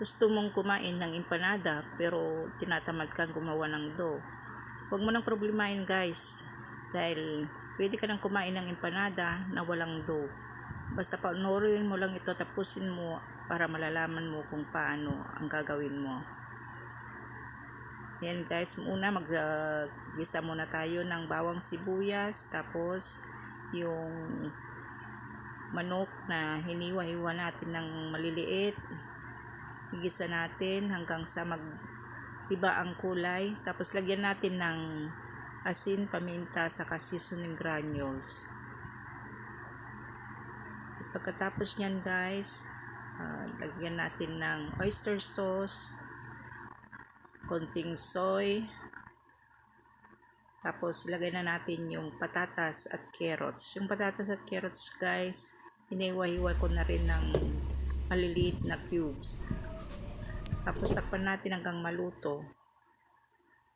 gusto mong kumain ng empanada pero tinatamad kang gumawa ng dough, huwag mo nang problemahin guys, dahil pwede ka nang kumain ng empanada na walang dough. Basta panoorin mo lang ito, tapusin mo para malalaman mo kung paano ang gagawin mo. Yan guys, una mag-gisa muna tayo ng bawang sibuyas, tapos yung manok na hiniwa-hiwa natin ng maliliit, igisa natin hanggang sa mag-iba ang kulay, tapos lagyan natin ng asin, paminta, saka seasoning granules. At pagkatapos nyan guys, lagyan natin ng oyster sauce, konting soy, tapos ilagay na natin yung patatas at carrots. Yung patatas at carrots guys, hiniwa-hiwa ko na rin ng maliliit na cubes. Tapos takpan natin hanggang maluto.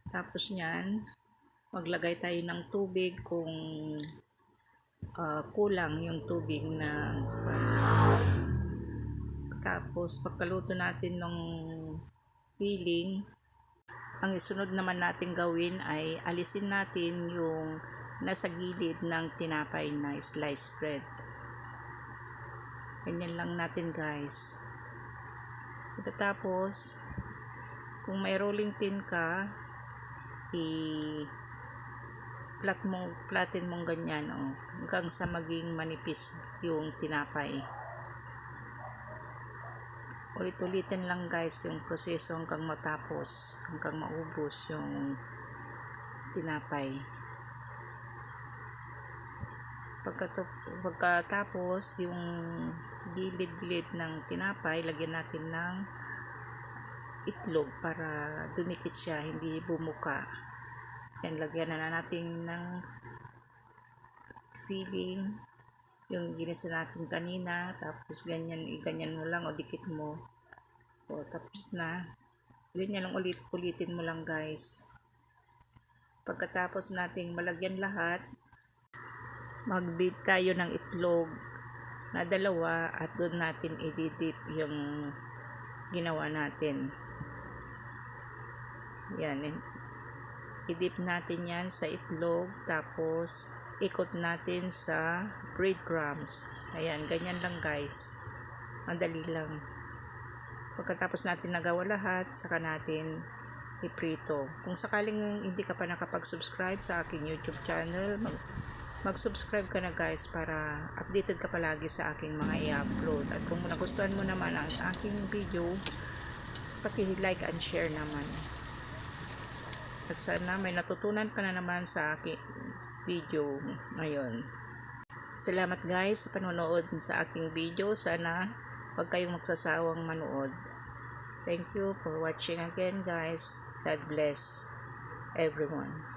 Tapos nyan, maglagay tayo ng tubig kung kulang yung tubig na. Tapos pagkaluto natin ng filling, ang isunod naman natin gawin ay alisin natin yung nasa gilid ng tinapay na sliced bread. Ganyan lang natin guys. Tapos kung may rolling pin ka, platin mong ganyan hanggang sa maging manipis yung tinapay. Ulit-ulitin lang guys yung proseso hanggang matapos, hanggang maubos yung tinapay. Pagkatapos yung gilid-gilid ng tinapay, lagyan natin ng itlog para dumikit siya, hindi bumuka. Yan, lagyan na natin ng filling, yung ginisa natin kanina, tapos ganyan mo lang o dikit mo. O tapos na. Ganyan lang, ulitin mo lang guys. Pagkatapos nating malagyan lahat, mag-beat tayo ng itlog na 2 at doon natin i-dip yung ginawa natin. Yan, i-dip natin yan sa itlog, tapos ikot natin sa breadcrumbs. Ayan, ganyan lang guys, madali lang. Pagkatapos natin nagawa lahat, saka natin iprito. Kung sakaling hindi ka pa nakapag-subscribe sa aking YouTube channel, mag-subscribe ka na guys para updated ka palagi sa aking mga i-upload. At kung nagustuhan mo naman ang aking video, paki-like and share naman. At sana may natutunan ka na naman sa aking video ngayon. Salamat guys sa panonood sa aking video. Sana huwag kayong magsasawang manood. Thank you for watching again guys. God bless everyone.